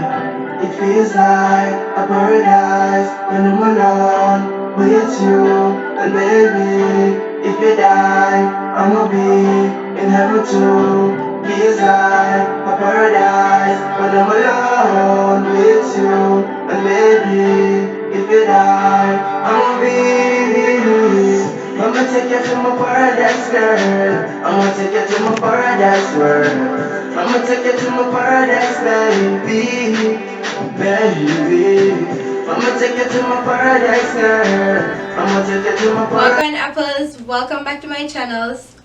It feels like a paradise when I'm alone with you. And baby, if you die, I'ma be in heaven too. Feels like a paradise when I'm alone with you. And baby, if you die, I'ma be. I'ma take you to my paradise, girl. I'ma take you to my paradise world. I'ma take you to my paradise, baby. Baby, I'ma take you to my paradise, girl. I'ma take you to my paradise. Welcome apples, welcome back to my channels.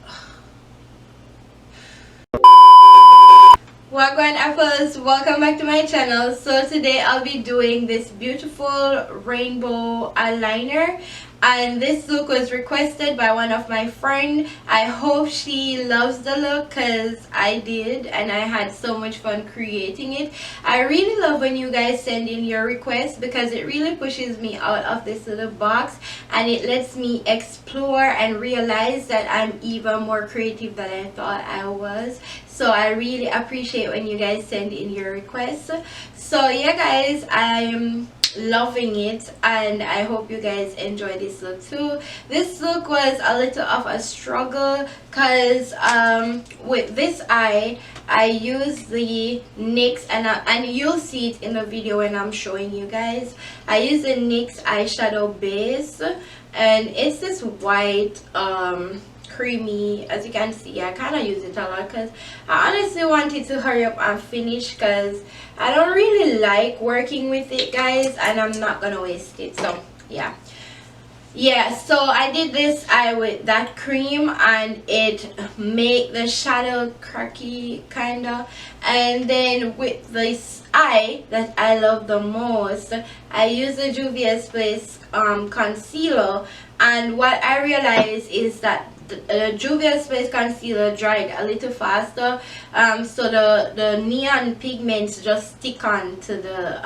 Welcome apples, welcome back to my channel. So today I'll be doing this beautiful rainbow eyeliner, and this look was requested by one of my friend. I hope she loves the look because I did, and I had so much fun creating it. I really love when you guys send in your requests because it really pushes me out of this little box, and it lets me explore and realize that I'm even more creative than I thought I was. So I really appreciate when you guys send in your requests. So yeah guys, I'm loving it, and I hope you guys enjoy this look too. This look was a little of a struggle because with this eye I use the NYX, and you'll see it in the video when I'm showing you guys. I use the NYX eyeshadow base, and it's this white creamy. As you can see, I kind of use it a lot because I honestly wanted to hurry up and finish because I don't really like working with it guys, and I'm not gonna waste it. So yeah, so I did this eye with that cream, and it make the shadow cracky kinda. And then with this eye that I love the most, I use the Juvia's Place concealer, and what I realized is that the Juvia's Place concealer dried a little faster, so the neon pigments just stick on to the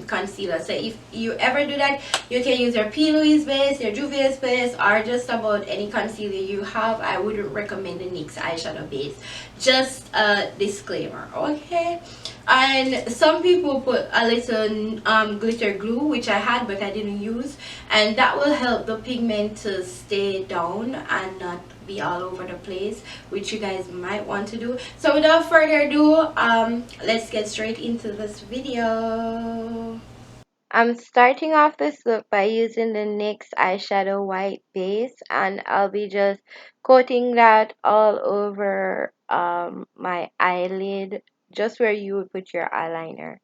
concealer. So if you ever do that, you can use your P. Louise base, your Juvia's base, or just about any concealer you have. I wouldn't recommend the NYX eyeshadow base. Just a disclaimer, okay? And some people put a little glitter glue, which I had but I didn't use, and that will help the pigment to stay down and not be all over the place, which you guys might want to do. So without further ado, let's get straight into this video. I'm starting off this look by using the NYX eyeshadow white base, and I'll be just coating that all over my eyelid, just where you would put your eyeliner.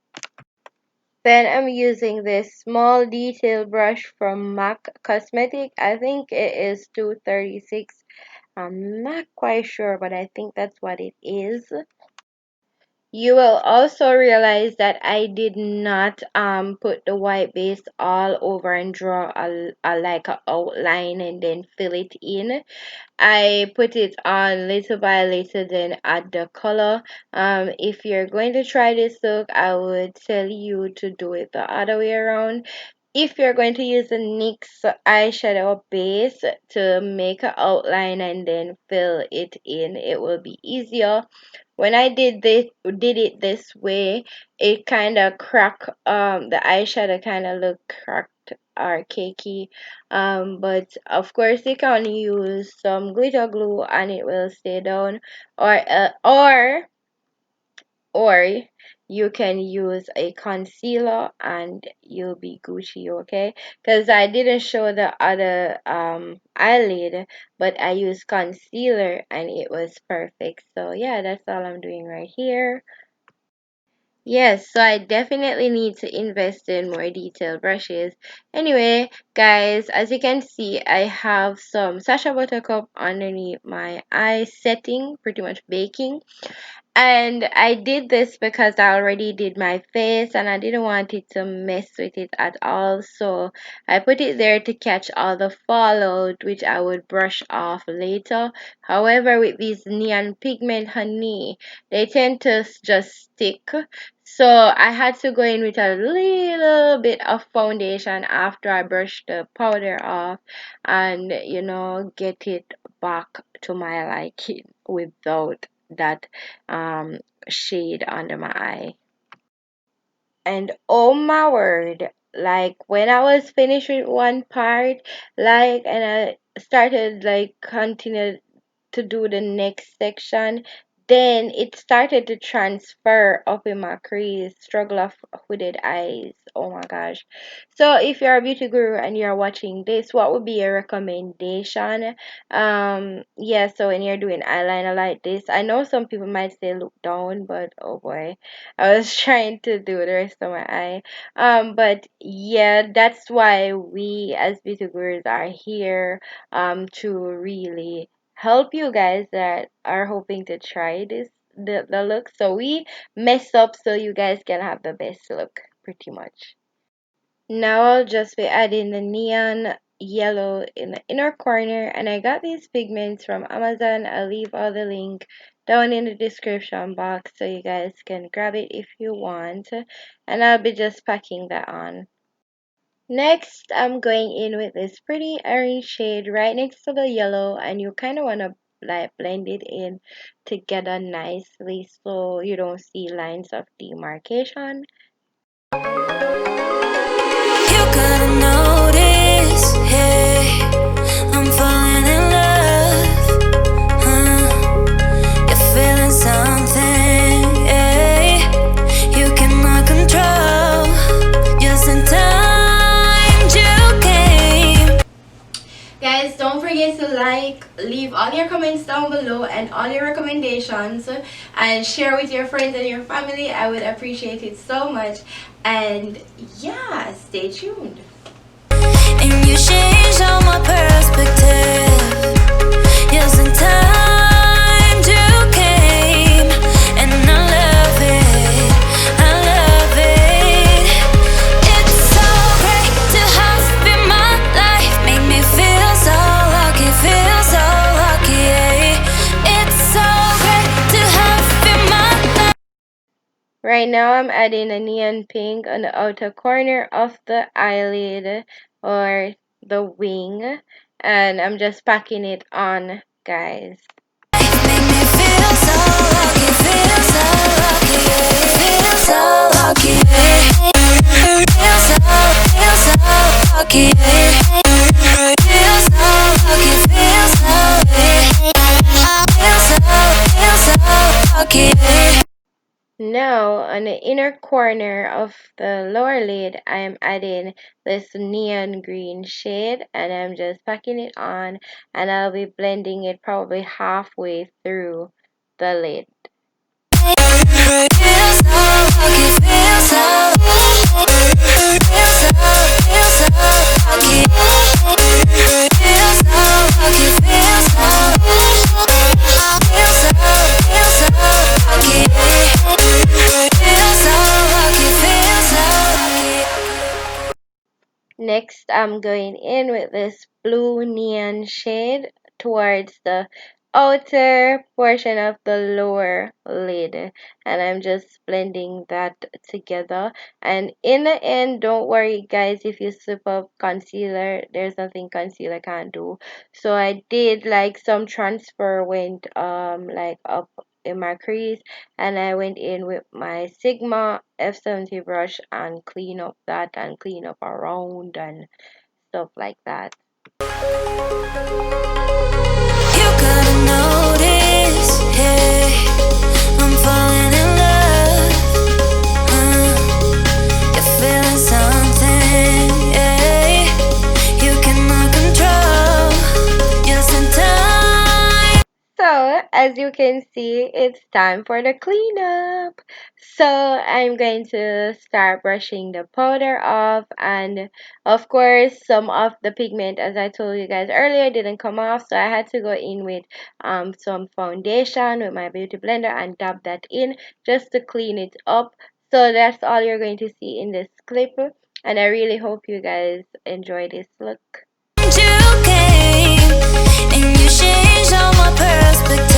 Then I'm using this small detail brush from MAC Cosmetic. I think it is 236. I'm not quite sure, but I think that's what it is. You will also realize that I did not put the white base all over and draw a like a outline and then fill it in. I put it on little by little, then add the color. If you're going to try this look, I would tell you to do it the other way around. If you're going to use the NYX eyeshadow base to make an outline and then fill it in, it will be easier. When I did it this way, it kind of cracked, the eyeshadow kind of looked cracked or cakey, but of course you can use some glitter glue and it will stay down, or you can use a concealer and you'll be Gucci, okay? Because I didn't show the other eyelid, but I used concealer and it was perfect. So yeah, that's all I'm doing right here. Yes, so I definitely need to invest in more detailed brushes. Anyway, guys, as you can see, I have some Sacha Buttercup underneath my eye setting, pretty much baking. And I did this because I already did my face and I didn't want it to mess with it at all. So I put it there to catch all the fallout, which I would brush off later. However, with these neon pigment, honey, they tend to just stick. So I had to go in with a little bit of foundation after I brushed the powder off, and get it back to my liking without that shade under my eye. And oh my word, like when I was finished with one part, like, and I started like continued to do the next section, then it started to transfer up in my crease, struggle of hooded eyes. Oh my gosh. So if you're a beauty guru and you're watching this, what would be your recommendation? Yeah, so when you're doing eyeliner like this, I know some people might say look down, but oh boy, I was trying to do the rest of my eye. But yeah, that's why we as beauty gurus are here to really help you guys that are hoping to try the look. So we mess up so you guys can have the best look pretty much. Now I'll just be adding the neon yellow in the inner corner, and I got these pigments from Amazon. I'll leave all the link down in the description box so you guys can grab it if you want, and I'll be just packing that on. Next, I'm going in with this pretty orange shade right next to the yellow, and you kind of want to like blend it in together nicely so you don't see lines of demarcation. You gotta notice, hey, I'm falling in love, you're feeling something, hey, you cannot control, just in time you came. Guys, don't forget to like, leave all your comments down below and all your recommendations, and share with your friends and your family. I would appreciate it so much. And yeah, stay tuned. And you changed all my perspective. Yes, in time you came, and I love it, I love it. It's so great to have in my life, make me feel so lucky, yeah. It's so great to have in my life. Right now I'm adding a neon pink on the outer corner of the eyelid or the wing, and I'm just packing it on, guys. Make me feel so lucky, feel so lucky, feel so lucky, feel so lucky, feel so lucky. Now on the inner corner of the lower lid, I am adding this neon green shade, and I'm just packing it on, and I'll be blending it probably halfway through the lid. Next, I'm going in with this blue neon shade towards the outer portion of the lower lid, and I'm just blending that together. And in the end, don't worry guys, if you slip up concealer, there's nothing concealer can't do. So I did like some transfer went like up in my crease, and I went in with my Sigma F70 brush and clean up that and clean up around and stuff like that. You gotta notice, hey, I'm falling in love, you're feeling something, hey, you cannot control, just in time. So, as you can see, it's time for the cleanup. So, I'm going to start brushing the powder off, and of course, some of the pigment, as I told you guys earlier, didn't come off, so I had to go in with some foundation with my beauty blender and dab that in just to clean it up. So, that's all you're going to see in this clip, and I really hope you guys enjoy this look. You came, and you changed all my perspective.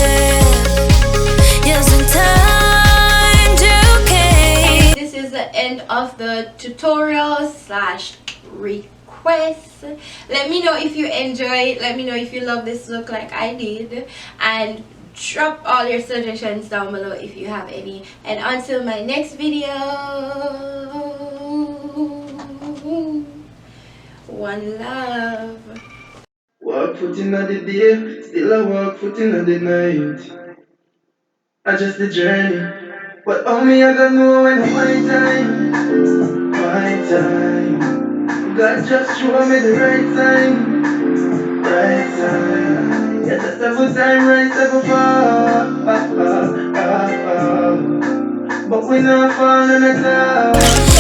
Yes, in time you came. This is the end of the tutorial slash request. Let me know if you enjoy, let me know if you love this look like I did, and drop all your suggestions down below if you have any. And until my next video, One love. Walk foot in the day, still I walk foot in the night. I just the journey, but only I don't know when my time. God just show me the right time. Yes, a seven time right, seven fall. But we not falling at all.